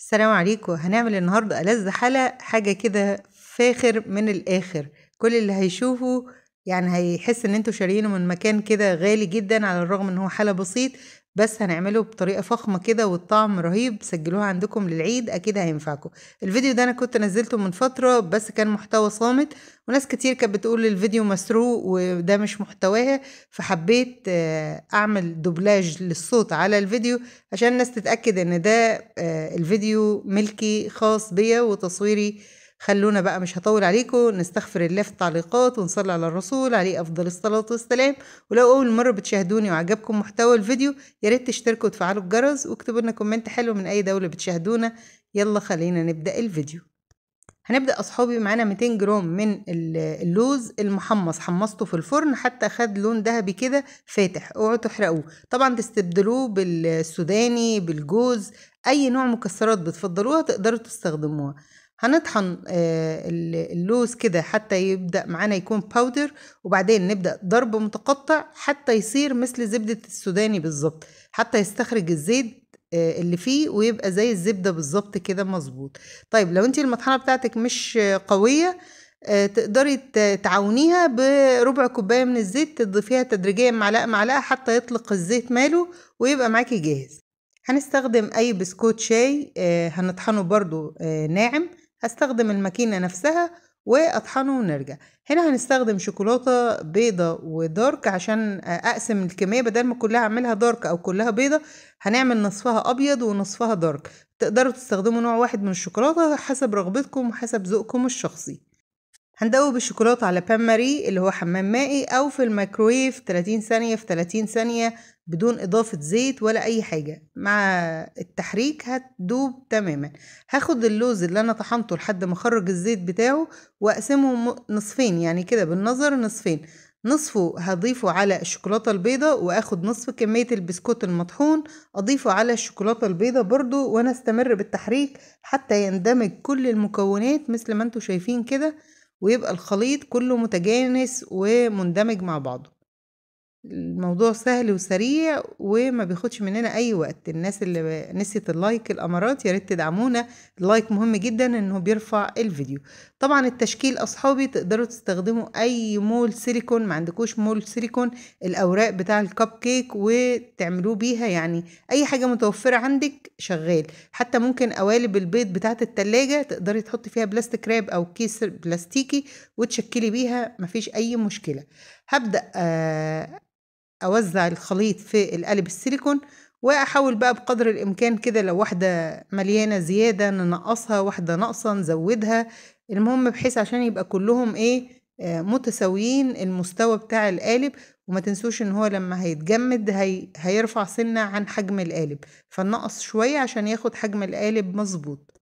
السلام عليكم. هنعمل النهارده ألذ حاجة كده فاخر من الآخر. كل اللي هيشوفه يعني هيحس ان انتوا شاريينه من مكان كده غالي جدا، على الرغم ان هو حالة بسيط، بس هنعمله بطريقة فخمة كده والطعم رهيب. سجلوها عندكم للعيد، اكيد هينفعكم. الفيديو ده انا كنت نزلته من فترة، بس كان محتوى صامت وناس كتير كانت بتقول الفيديو مسروق وده مش محتواها، فحبيت اعمل دوبلاج للصوت على الفيديو عشان الناس تتأكد ان ده الفيديو ملكي خاص بيا وتصويري. خلونا بقى، مش هطول عليكم، نستغفر الله في التعليقات ونصلي على الرسول عليه أفضل الصلاة والسلام. ولو أول مرة بتشاهدوني وعجبكم محتوى الفيديو، ياريت تشتركوا وتفعلوا الجرس واكتبوا لنا كومنت حلو من أي دولة بتشاهدونا. يلا خلينا نبدأ الفيديو. هنبدأ أصحابي. معانا 200 جرام من اللوز المحمص، حمصته في الفرن حتى خد لون ذهبي كده فاتح. اوعوا تحرقوه. طبعا تستبدلوه بالسوداني، بالجوز، أي نوع مكسرات بتفضلوها تقدروا تستخدموها. هنطحن اللوز كده حتى يبدأ معانا يكون باودر، وبعدين نبدأ ضرب متقطع حتى يصير مثل زبدة السوداني بالظبط، حتى يستخرج الزيت اللي فيه ويبقى زي الزبدة بالظبط كده مظبوط. طيب لو انت المطحنة بتاعتك مش قوية، تقدري تعاونيها بربع كوباية من الزيت، تضيفيها تدريجيا معلقة معلقة حتى يطلق الزيت ماله ويبقى معاكي جاهز. هنستخدم اي بسكوت شاي، هنطحنه برضو ناعم. هستخدم الماكينة نفسها واطحنه ونرجع. هنا هنستخدم شوكولاتة بيضة ودارك عشان اقسم الكمية، بدل ما كلها اعملها دارك او كلها بيضة هنعمل نصفها ابيض ونصفها دارك. تقدروا تستخدموا نوع واحد من الشوكولاتة حسب رغبتكم وحسب ذوقكم الشخصي. هندوب الشوكولاتة على بان ماري اللي هو حمام مائي، أو في الميكرويف 30 ثانية في 30 ثانية بدون إضافة زيت ولا أي حاجة. مع التحريك هتدوب تماما. هاخد اللوز اللي أنا طحنته لحد ما أخرج الزيت بتاعه وأقسمه نصفين، يعني كده بالنظر نصفين. نصفه هضيفه على الشوكولاتة البيضة، وأخد نصف كمية البسكوت المطحون أضيفه على الشوكولاتة البيضة برضو، وأنا استمر بالتحريك حتى يندمج كل المكونات مثل ما انتوا شايفين كده، ويبقى الخليط كله متجانس ومندمج مع بعضه. الموضوع سهل وسريع وما بياخدش مننا اي وقت. الناس اللي نسيت اللايك الامارات يا ريت تدعمونا. اللايك مهم جدا انه بيرفع الفيديو. طبعا التشكيل اصحابي تقدروا تستخدموا اي مول سيليكون، ما عندكوش مول سيليكون الاوراق بتاع الكب كيك وتعملوه بيها، يعني اي حاجة متوفرة عندك شغال. حتى ممكن قوالب البيض بتاعة التلاجة تقدري تحطي فيها بلاستيك راب او كيس بلاستيكي وتشكلي بيها، مفيش اي مشكلة. هبدأ اوزع الخليط في القالب السيليكون، واحاول بقى بقدر الامكان كده، لو واحدة مليانة زيادة ننقصها، واحدة ناقصة نزودها. المهم بحيث عشان يبقى كلهم متساويين المستوى بتاع القالب. وما تنسوش ان هو لما هيتجمد هيرفع سنة عن حجم القالب، فنقص شوية عشان ياخد حجم القالب مظبوط.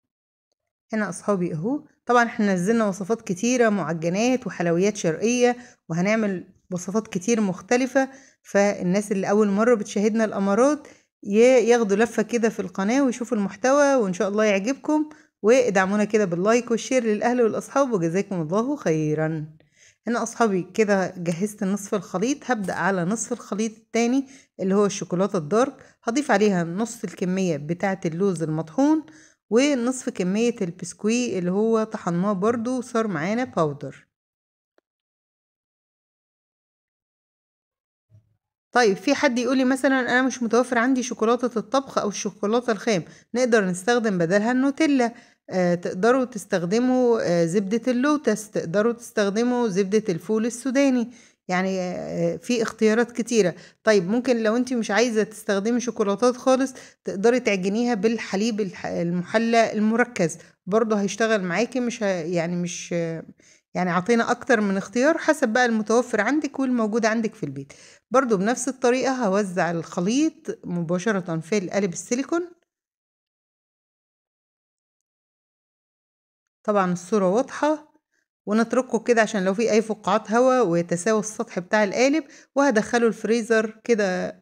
هنا اصحابي اهو. طبعا احنا نزلنا وصفات كتيرة، معجنات وحلويات شرقية، وهنعمل وصفات كتير مختلفة. فالناس اللي اول مرة بتشاهدنا الامارات ياخدوا لفة كده في القناة ويشوفوا المحتوى، وان شاء الله يعجبكم. وادعمونا كده باللايك والشير للاهل والاصحاب، وجزاكم الله خيرا. هنا اصحابي كده جهزت نصف الخليط. هبدأ على نصف الخليط التاني اللي هو الشوكولاتة الدارك. هضيف عليها نص الكمية بتاعة اللوز المطحون، ونصف كمية البسكوي اللي هو طحناه برضو صار معانا باودر. طيب في حد يقولي مثلا انا مش متوفر عندي شوكولاتة الطبخ او الشوكولاتة الخام، نقدر نستخدم بدلها النوتيلا. تقدروا تستخدموا زبدة اللوتس، تقدروا تستخدموا زبدة الفول السوداني. يعني في اختيارات كتيرة. طيب ممكن لو انت مش عايزة تستخدمي شوكولاتات خالص، تقدري تعجنيها بالحليب المحلى المركز، برضه هيشتغل معاكي. مش يعني مش يعني عطينا اكتر من اختيار حسب بقى المتوفر عندك والموجود عندك في البيت. برضو بنفس الطريقة هوزع الخليط مباشرة في القالب السيليكون. طبعا الصورة واضحة. ونتركه كده عشان لو في اي فقاعات هواء ويتساوى السطح بتاع القالب. وهدخله الفريزر كده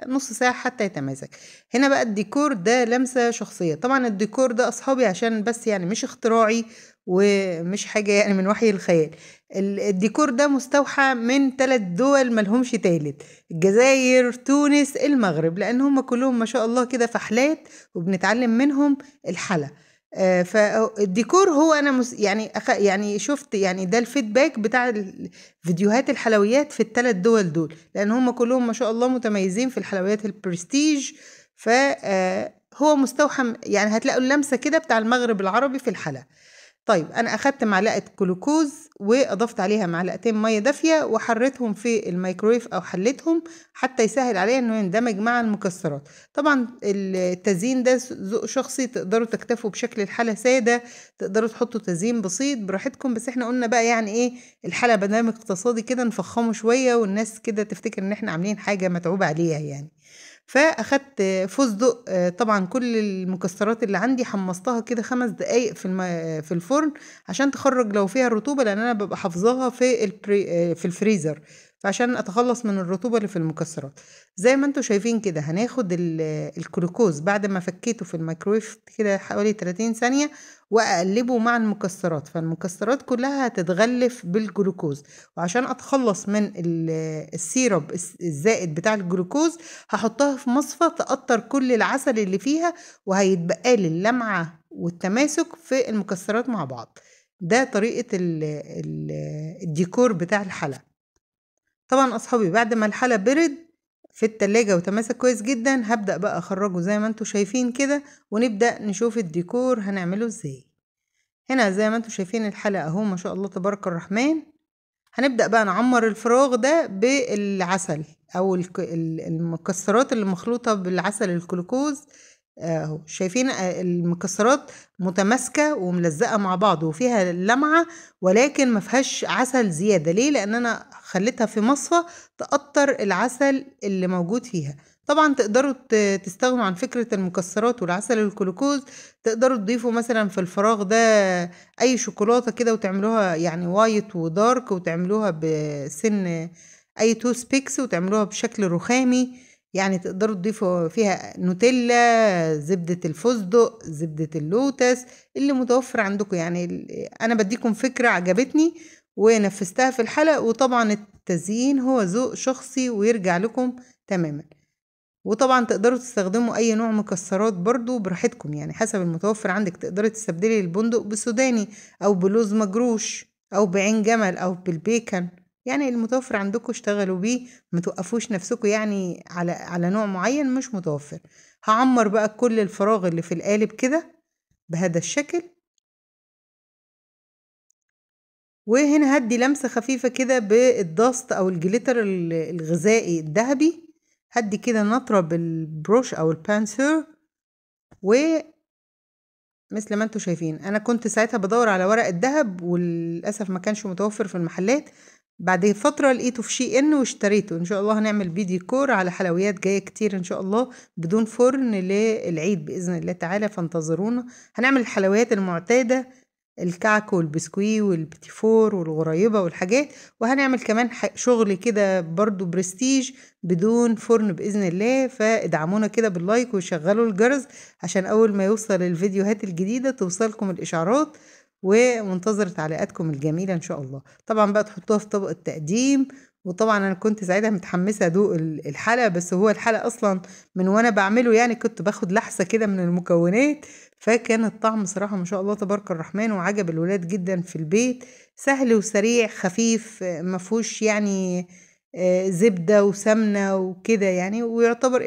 نص ساعة حتى يتماسك. هنا بقى الديكور ده لمسة شخصية. طبعا الديكور ده أصحابي عشان بس يعني مش اختراعي، ومش حاجة يعني من وحي الخيال. الديكور ده مستوحى من 3 دول ملهمش تالت: الجزائر، تونس، المغرب، لأن هم كلهم ما شاء الله كده فحلات وبنتعلم منهم الحلا. فالديكور هو أنا يعني شفت يعني ده الفيدباك بتاع فيديوهات الحلويات في ال3 دول دول، لأن هم كلهم ما شاء الله متميزين في الحلويات البرستيج. هو مستوحى يعني هتلاقوا اللمسة كده بتاع المغرب العربي في الحلا. طيب أنا أخدت معلقة جلوكوز وأضفت عليها معلقتين مية دافية وحريتهم في الميكرويف أو حليتهم حتى يسهل عليها إنه يندمج مع المكسرات. طبعا التزيين ده ذوق شخصي، تقدروا تكتفوا بشكل الحلا سادة، تقدروا تحطوا تزيين بسيط براحتكم، بس احنا قلنا بقى يعني ايه الحلا برنامج اقتصادي كده نفخمه شوية والناس كده تفتكر ان احنا عاملين حاجة متعوب عليها يعني. فاخدت فستق، طبعا كل المكسرات اللي عندي حمصتها كده 5 دقايق في الفرن عشان تخرج لو فيها رطوبة، لان انا ببقى حافظاها في الفريزر، فعشان اتخلص من الرطوبة اللي في المكسرات. زي ما انتوا شايفين كده هناخد الجلوكوز بعد ما فكيته في الميكرويف كده حوالي 30 ثانية واقلبه مع المكسرات، فالمكسرات كلها هتتغلف بالجلوكوز. وعشان اتخلص من السيرب الزائد بتاع الجلوكوز هحطها في مصفى تقطر كل العسل اللي فيها، وهيتبقى لي اللمعة والتماسك في المكسرات مع بعض. ده طريقة الديكور بتاع الحلا. طبعا أصحابي بعد ما الحلا برد في التلاجة وتماسك كويس جدا هبدأ بقى أخرجه زي ما انتوا شايفين كده، ونبدأ نشوف الديكور هنعمله ازاي. هنا زي ما انتوا شايفين الحلا اهو ما شاء الله تبارك الرحمن. هنبدأ بقى نعمر الفراغ ده بالعسل او المكسرات اللي مخلوطة بالعسل الجلوكوز اهو. شايفين المكسرات متماسكة وملزقة مع بعض وفيها لمعة، ولكن ما فيهاش عسل زيادة. ليه؟ لان انا خليتها في مصفى تقطر العسل اللي موجود فيها. طبعا تقدروا تستغنوا عن فكرة المكسرات والعسل الجلوكوز، تقدروا تضيفوا مثلا في الفراغ ده اي شوكولاتة كده وتعملوها يعني وايت ودارك، وتعملوها بسن اي توس بيكس وتعملوها بشكل رخامي. يعني تقدروا تضيفوا فيها نوتيلا، زبدة الفستق، زبدة اللوتس، اللي متوفر عندكم. يعني انا بديكم فكرة عجبتني ونفذتها في الحلقة. وطبعا التزيين هو ذوق شخصي ويرجع لكم تماما. وطبعا تقدروا تستخدموا اي نوع مكسرات برضو براحتكم، يعني حسب المتوفر عندك. تقدري تستبدلي البندق بالسوداني او بلوز مجروش او بعين جمل او بالبيكن، يعني المتوفر عندكم اشتغلوا بيه، ما توقفوش نفسكم يعني على نوع معين مش متوفر. هعمر بقى كل الفراغ اللي في القالب كده بهذا الشكل. وهنا هدي لمسة خفيفة كده بالدست او الجليتر الغذائي الذهبي، هدي كده نطرة بالبروش او البانسر. ومثل ما انتوا شايفين انا كنت ساعتها بدور على ورق الذهب وللاسف ما كانش متوفر في المحلات. بعد فترة لقيته في شي ان واشتريته. ان شاء الله هنعمل فيديو كور على حلويات جاية كتير ان شاء الله بدون فرن للعيد بإذن الله تعالى، فانتظرونا. هنعمل الحلويات المعتادة، الكعك والبسكوي والبتيفور والغريبة والحاجات، وهنعمل كمان شغل كده برضو برستيج بدون فرن بإذن الله. فادعمونا كده باللايك وشغلوا الجرس عشان أول ما يوصل الفيديوهات الجديدة توصلكم الإشعارات. ومنتظر تعليقاتكم الجميلة إن شاء الله. طبعا بقى تحطوها في طبق التقديم. وطبعا أنا كنت ساعتها متحمسة أدوق الحلقة، بس هو الحلقة أصلا من وأنا بعمله يعني كنت باخد لحسة كده من المكونات، فكان الطعم صراحة ما شاء الله تبارك الرحمن وعجب الولاد جدا في البيت. سهل وسريع خفيف، مفهوش يعني زبدة وسمنة وكده يعني، ويعتبر